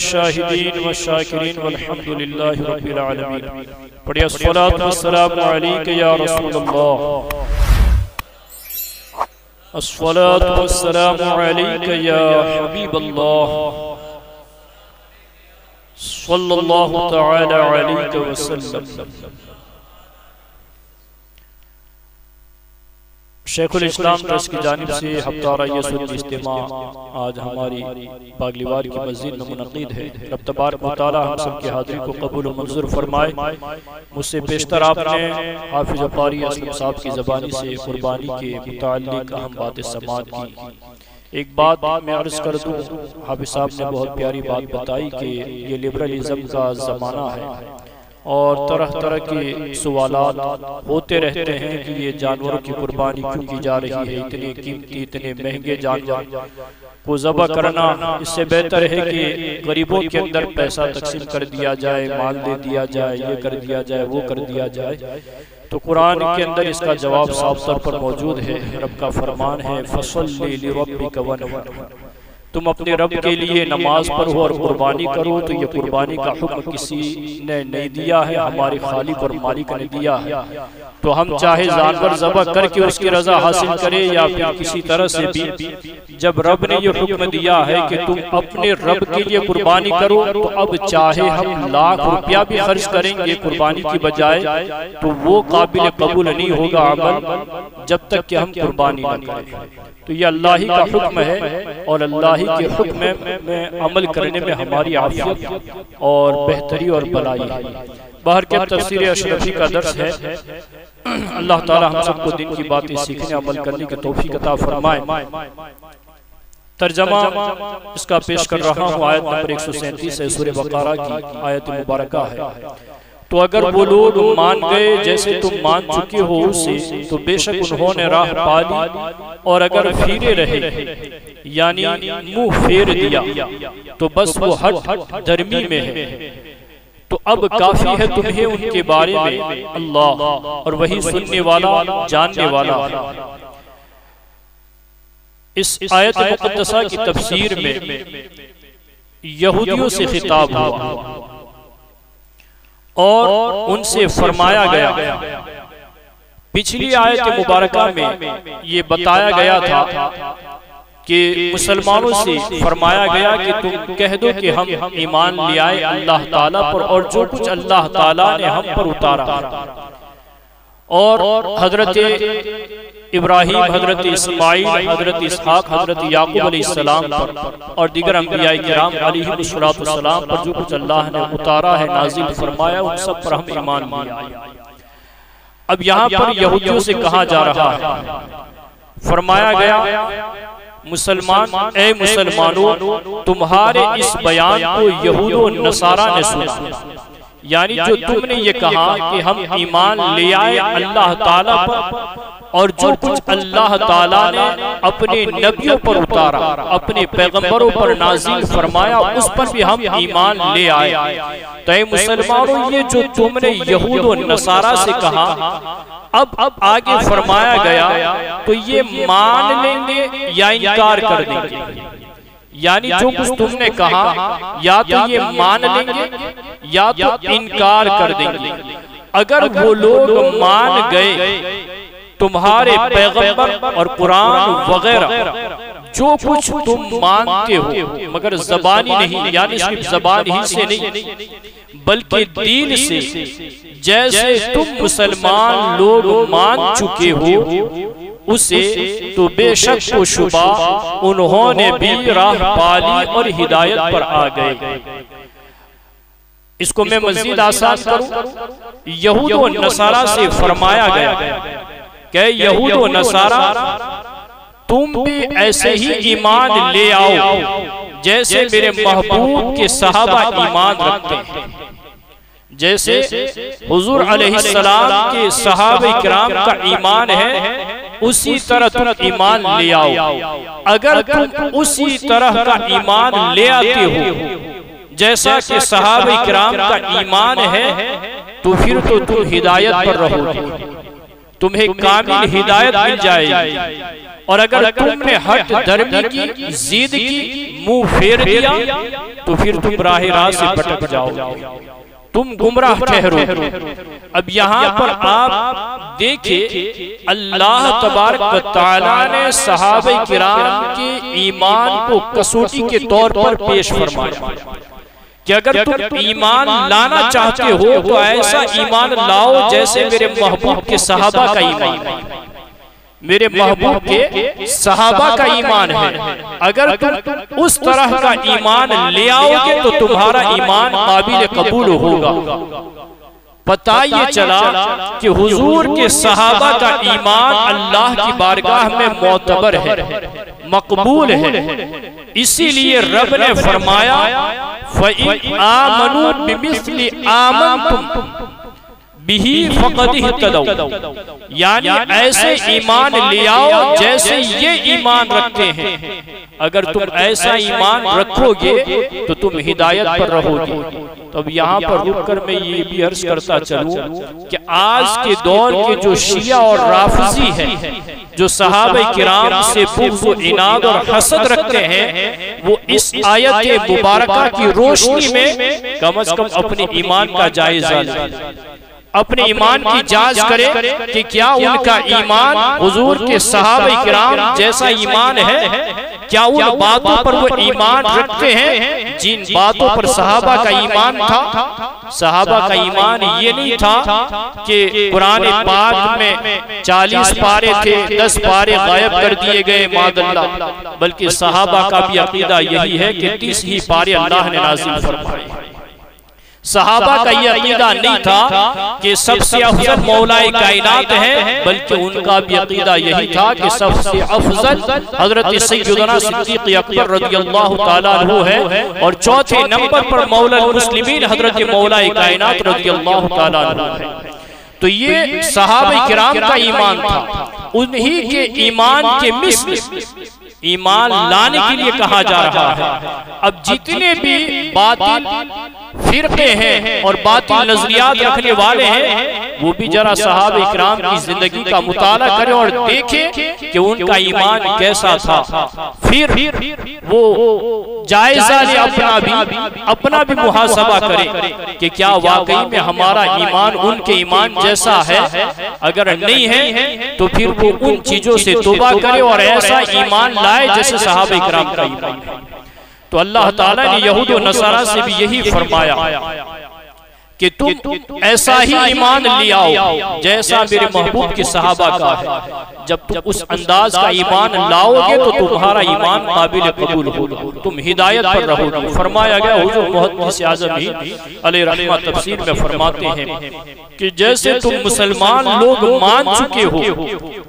शाहिदीन व शाकिरीन वल्हम्दुलिल्लाहि रब्बिल आलमीन। पढ़िए अस्सलातु वस्सलामु अलैका या रसूलल्लाह, अस्सलातु वस्सलामु अलैका या हबीबल्लाह, सल्लल्लाहु तआला अलैहि वसल्लम। शेखुल इस्लाम ट्रस्ट की जानिब से हफ्तारा यसुल इज्तिमा आज हमारी बागलीवार की मस्जिद में मुनक़िद है। रब तबारक व तआला हम सब की हाज़िरी को कबूल व मंजूर फरमाए। मुझसे पेशतर आपने हाफिज़ क़ारी असलम साहब की ज़बानी से कुर्बानी के मुताल्लिक़ अहम बातें समाअत की। एक बात मैं अर्ज़ कर दूँ, हाफिज़ साहब ने बहुत प्यारी बात बताई कि ये लिबरलिज़म का ज़माना है और तरह तरह के सवालात होते रहते हैं कि ये जानवरों की कुर्बानी क्यों की जा रही है, इतने कीमती इतने महंगे जानवर को ज़बह करना। इससे बेहतर है कि गरीबों के अंदर पैसा तकसीम कर दिया जाए, माल दे दिया जाए, ये कर दिया जाए, वो कर दिया जाए। तो कुरान के अंदर इसका जवाब साफ तौर पर मौजूद है। रब का फरमान है, फसल्लि लिरब्बिका वनहर, तुम अपने रब के लिए नमाज पढ़ो और कुर्बानी करो। तो ये कुर्बानी का हुक्म किसी ने नहीं दिया है, हमारे खालिक और मालिक ने दिया है। तो हम चाहे जानवर ज़बह करके उसकी रजा हासिल करें या फिर किसी तरह से भी, जब रब ने ये हुक्म दिया है कि तुम अपने रब के लिए कुर्बानी करो, तो अब चाहे हम लाख रुपया भी खर्च करेंगे कुर्बानी की बजाय, तो वो काबिल कबूल नहीं होगा अमल जब तक कि हम कुर्बानी न करें। तो ये अल्लाह ही का हुक्म है और अल्लाह ही के हुक्म में अमल करने में हमारी आफियत और बेहतरी और भलाई है। बाहर के तफसीर अशरफी का दर्स है। अल्लाह ताला हम सबको दिन की बातें सीखने अमल करने की तौफीक अता फरमाए। तर्जमा इसका पेश कर रहा हूँ, आयत नंबर 137 है सूरह बकरा की आयत मुबारका है। तो अगर वो लोग मान गए जैसे तुम मान चुके हो उससे, तो बेशक उन्होंने राह पाली, और अगर फिरे रहे यानी मुंह फेर दिया तो बस वो हट धर्मी में है। तो अब काफी है तुम्हें उनके बारे में अल्लाह, और वही सुनने वाला जानने वाला। इस आयत मुक़द्दसा की तफसीर में यहूदियों से खिताब हुआ और उनसे फरमाया गया। पिछली आयत मुबारका में ये बताया गया था कि मुसलमानों से फरमाया गया कि तुम कह दो कि हम ईमान ले आए अल्लाह ताला पर और जो कुछ अल्लाह ताला ने हम पर उतारा। और हजरत इब्राहिम, हजरत इस्माइल, हजरत इसहाक, हजरत याकूब अलैहिस्सलाम पर और दीगर अंबियाए किराम अलैहिमुस्सलाम पर जो कुछ अल्लाह ने उतारा है, नाजिल फरमाया, उन सब पर हम ईमान लाए। अब यहाँ पर यहूदियों से कहा जा रहा है, फरमाया गया मुसलमान, ए मुसलमानों, तुम्हारे इस बयान को यहूदो नसारा ने सुना। यानी जो तुमने ये कहा कि हम ईमान ले आए अल्लाह ताला पर और जो कुछ अल्लाह ताला ने अपने नबियों पर उतारा, अपने पैगंबरों पर नाजिल फरमाया, उस पर भी हम ईमान ले आए। तो मुसलमानों, ये जो तुमने यहूद और नसारा से कहा, अब आगे फरमाया गया तो ये मान लेंगे या इनकार कर देंगे। यानी जो कुछ तुमने कहा या तो ये मान लेंगे या तो इनकार कर देंगे। अगर वो लोग मान गए तुम्हारे पैगंबर और कुरान वगैरह जो कुछ तुम मानते हो, मगर जबानी नहीं, यानी सिर्फ जबान ही से नहीं बल्कि दिल से, जैसे तुम मुसलमान लोग मान चुके हो उसे, तो बेशक को शुबा उन्होंने भी राह पाली और हिदायत पर आ गए। इसको मैं मजीद आसान करूं, यहूद और नसारा से फरमाया गया कि यहूद और नसारा, तुम भी ऐसे ही ईमान ले आओ जैसे मेरे महबूब के सहाबा ईमान रखते हैं। जैसे हुजूर अलैहिस्सलाम के सहाबा किराम का ईमान है, उसी तरह तुम ईमान ले आओ। अगर तुम उसी तरह का ईमान ले आते हो जैसा कि सहाबा किराम का ईमान है, तो फिर तो तुम हिदायत पर रहोगे। तुम्हें कामिल हिदायत मिल जाएगी। और अगर तुमने हट धर्मी की जिद की, मुंह फेर दिया, तो फिर तुम राह रास्त से भटक जाओगे, तुम गुमराह ठहरो। अब यहाँ पर आप देखिए, अल्लाह तबारक व तआला ने सहाबा किराम के ईमान को कसौटी के तौर पर पेश फरमाया कि अगर तुम ईमान लाना चाहते हो तो ऐसा ईमान लाओ जैसे मेरे महबूब के सहाबा का ईमान है, मेरे महबूब के सहाबा का ईमान है। अगर तुम उस तरह का ईमान ले आओगे तो तुम्हारा ईमान काबिल कबूल होगा। पता ये चला कि हुजूर के सहाबा का ईमान अल्लाह की बारगाह में मोतबर है, मकबूल है। इसीलिए रब ने फरमाया, फ़इन आमनू बिमिस्लि आमनतुम बिही फ़क़द इह्तदौ, यानी ऐसे ईमान ले आओ जैसे ये ईमान रखते हैं। अगर तुम ऐसा ईमान रखोगे तो तुम हिदायत पर रहोगे। तो अब यहाँ पर रुककर मैं ये भी अर्ज करता चलूं कि आज के दौर के जो शिया और राफिजी हैं, जो सहाबा किराम से बुग़्ज़ व इनाद और हसद रखते हैं, वो इस आयत मुबारका की रोशनी में कम से कम अपने ईमान का जायजा लें, अपने ईमान की जांच करें कि क्या उनका ईमान हुजूर के सहाबा किराम जैसा ईमान है, क्या उन बातों पर वो ईमान रखते हैं जिन बातों पर सहाबा का ईमान था। सहाबा का ईमान ये नहीं था कि कुरान पाक में 40 पारे थे, 10 पारे गायब कर दिए गए मादल्ला, बल्कि सहाबा का भी अकीदा यही है कि 30 ही पारे अल्लाह ने नाज़िल फरमाए। सहाबा का यह अकीदा नहीं था कि सबसे अफजल मौलाए कायनात है, बल्कि उनका भी अकीदा यही था कि सबसे अफजल हजरत सैयदना सिद्दीक़ अकबर रज़ियल्लाहु ताला अन्हु है, और चौथे नंबर पर मौला मुस्लिमीन हजरत मौलाए कायनात रज़ियल्लाहु ताला अन्हु है। तो ये सहाबा किराम का ईमान था। उन्हीं के ईमान के मिस्ल ईमान लाने के लिए कहा जा रहा है। अब जितने भी बातिल फिरके हैं और बातिल नजरियात रखने वाले हैं, वो भी जरा सहाबा इकराम की जिंदगी का मुताला करें और देखें कि उनका ईमान कैसा था। फिर वो जायजा ले, अपना भी मुहासबा करें कि क्या वाकई में हमारा ईमान उनके ईमान जैसा है। अगर नहीं है तो फिर वो उन चीजों से तौबा करे और ऐसा ईमान लाए जैसे सहाबा इकराम का ईमान। तो अल्लाह ताला ने यहूद और नसारा से भी यही फरमाया कि तुम ऐसा ही ईमान ले आओ जैसा मेरे महबूब के सहाबा का है। जब तुम उस अंदाज का ईमान लाओगे तो तुम्हारा ईमान काबिल कबूल होगा, तुम हिदायत पर रहोगे। फरमाया गया, हुजूर मुहद्दिस आज़म ही अलैहिर्रहमत तफसीर में फरमाते हैं कि जैसे तुम मुसलमान लोग मान चुके हो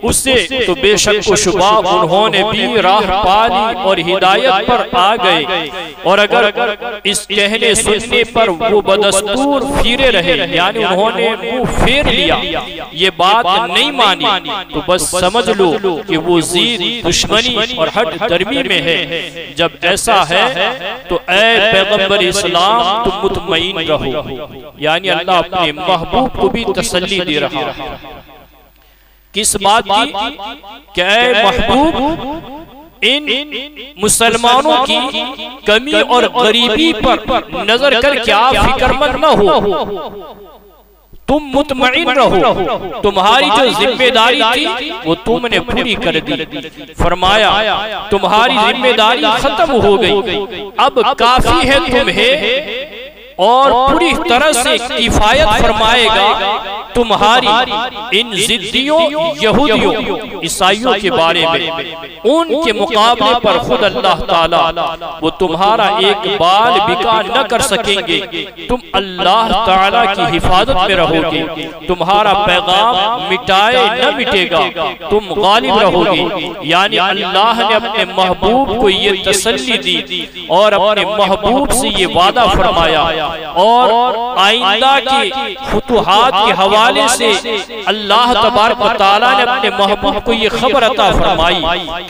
उससे तो बेशक व शुबा उन्होंने भी राह पाली और हिदायत पर आ गए, और अगर इस कहने सुनने पर वो बदस्तूर फिरे रहे, यानी उन्होंने मुंह फेर लिया, ये बात नहीं मानी, तो बस समझ लो कि वो ज़ीद दुश्मनी और हट दर्मी में है। जब ऐसा है तो ऐ पैगंबर इस्लाम तुम मुतमईन रहो, यानी अल्लाह अपने महबूब को भी तसल्ली दे रहा है। किस बात की? कि ऐ महबूब इन मुसलमानों की कमी और गरीबी पर नजर करके आप फिक्रमंद न हो, तुम मुतमईन रहो। तुम्हारी जो जिम्मेदारी थी वो तुमने पूरी कर दी। फरमाया तुम्हारी जिम्मेदारी खत्म हो गई, अब काफी है तुम्हें और पूरी तरह से किफायत फरमाएगा तुम्हारी इन जिद्दियों यहूदियों ईसाइयों के बारे में। उनके मुकाबले पर खुद अल्लाह ताला वो तुम्हारा एक बाल बिका न कर सकेंगे। तुम अल्लाह ताला की हिफाजत में रहोगे, तुम्हारा पैगाम मिटाए न मिटेगा, तुम गालिब रहोगे। यानी अल्लाह ने अपने महबूब को ये तसल्ली दी और अपने महबूब से ये वादा फरमाया, और आइंदा के फुतुहात के हवाले से अल्लाह तबारक व तआला ने अपने महबूब को ये खबर अता फरमाई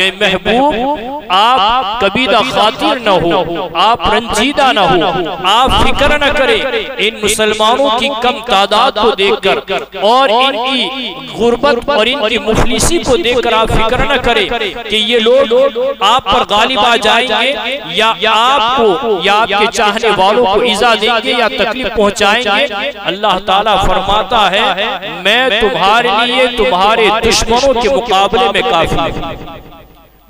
कि महबूब आप कबीदा खातिर न हो, आप रंजीदा न हो, आप फिक्र न करें इन मुसलमानों की कम तादाद को देखकर और इनकी गुर्बत और इनकी मुफलिसी को देखकर आप फिक्र न करें कि ये लोग आप पर गालिब आ जाएंगे या आपको या आपके चाहने वालों को इज़ा देंगे या तकलीफ पहुंचाएंगे। अल्लाह ताला फरमाता है मैं तुम्हारे लिए तुम्हारे दुश्मनों के मुकाबले में काफी हूं,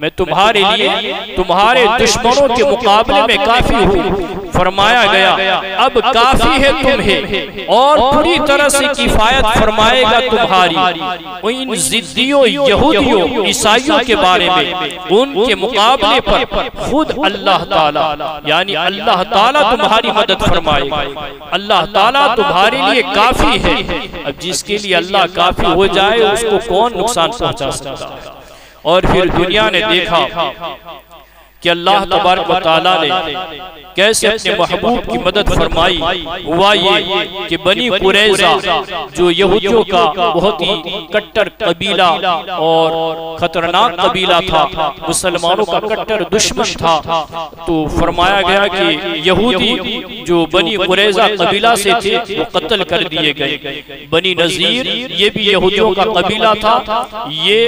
मैं तुम्हारे लिए तुम्हारे दुश्मनों के मुकाबले में काफी हूँ। फरमाया गया अब काफी है तुम्हें और पूरी तरह से किफायत फरमाएगा तुम्हारी इन जिद्दियों यहूदियों ईसाइयों के बारे में। उनके मुकाबले पर खुद अल्लाह ताला यानी अल्लाह ताला तुम्हारी मदद फरमाएगा, अल्लाह ताला तुम्हारे लिए काफी है। अब जिसके लिए अल्लाह काफी हो जाए उसको कौन नुकसान पहुंचा सकता है। और फिर दुनिया ने देखा कि अल्लाह तबारक व तआला ने कैसे अपने महबूब की मदद फरमाई। हुआ ये कि बनी कुरैज़ा जो यहूदियों का बहुत ही कट्टर कबीला और खतरनाक कबीला था, मुसलमानों का कट्टर दुश्मन था, तो फरमाया गया कि यहूदी जो बनी कुरैज़ा कबीला से थे वो कत्ल कर दिए गए। बनी नज़ीर ये भी यहूदियों का कबीला था, ये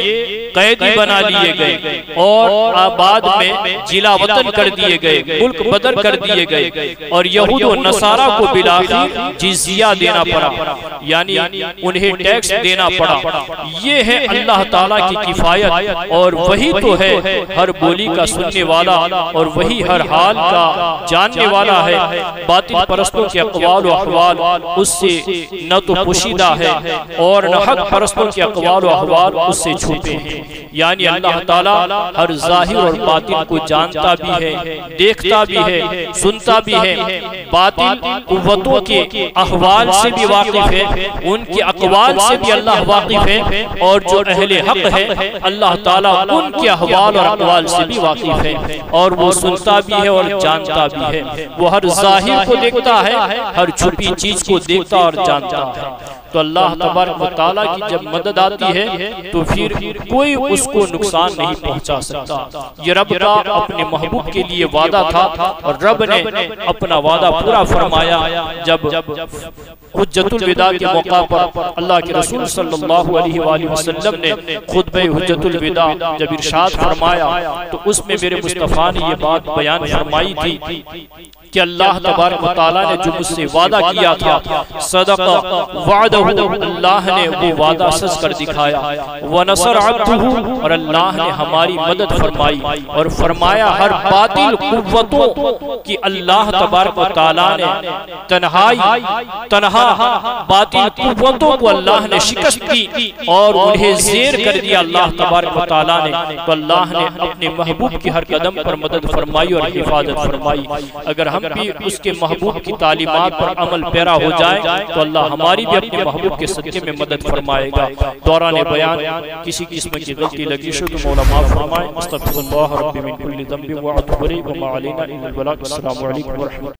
कैदी बना लिए गए और बाद में जिला वतन कर दिए गए, मुल्क बदर कर दिए गए और यहूद और नसारा को बिलाखिर जिजिया देना पड़ा, यानी उन्हें टैक्स देना पड़ा। ये है अल्लाह ताला की किफायत और वही तो है हर बोली का सुनने वाला और वही हर हाल का जानने वाला है। बातिल परस्तों के अक़वाल व अहवाल उससे न तो पोशीदा है और न हक परस्तों के अक़वाल व अहवाल उससे छुपे हैं। यानी अल्लाह ताला हर ज़ाहिर और बातिल को जानता भी है, देखता भी है, सुनता भी है। बातिल कुव्वतों के अहवाल से भी वाकिफ है, उनके अक़वाल से भी अल्लाह वाकिफ है और जो अहले हक है अल्लाह ताला उनके अहवाल और अक़वाल से भी वाकिफ है और वो सुनता भी है और जानता भी है। वो हर ज़ाहिर को देखता है, हर छुपी चीज को देखता और जानता है। तो अल्लाह तबारक व तआला की जब मदद आती है तो फिर कोई उसको नुकसान नहीं पहुंचा सकता। ये रब का अपने महबूब के लिए वादा था और रब ने अपना वादा पूरा फरमाया जब हुज्जतुल विदा के मौका पर अल्लाह के रसूल सल्लल्लाहु अलैहि वसल्लम ने खुतबे हुज्जतुल विदा जब इरशाद फरमाया तो उसमें मेरे मुस्तफ़ा ने ये बात बयान फरमाई थी कि अल्लाह तबारक व तआला ने जो मुझसे वादा किया था सदक़ा वअदहु, अल्लाह ने वो वादा सच कर दिखाया। व नसर अब्दहु, और अल्लाह ने हमारी मदद फरमाई और फरमाया हर बातिल कुव्वतों की अल्लाह तबारक व तआला ने तन्हा बातिल कुव्वतों को अल्लाह ने शिकस्त की और उन्हें ज़ेर कर दिया अल्लाह तबारक व तआला ने। तो अल्लाह ने अपने महबूब की हर कदम पर मदद फरमाई और हिफाजत फरमाई। अगर हम भी उसके महबूब की तालीमात पर अमल पैरा हो जाए तो अल्लाह हमारी भी अपने महबूब के सदक़े में मदद फरमाएगा। दौरान बयान किसी किस्म की गलती लगी शो तो मौला माफ़ फरमाए। अस्तग़फिरुल्लाह रब्बी मिन कुल्लि ज़ंबिन व अतूबु इलैहि व मा अलैना इल्लल बलाग। अस्सलामु अलैकुम व रहमतुल्लाह।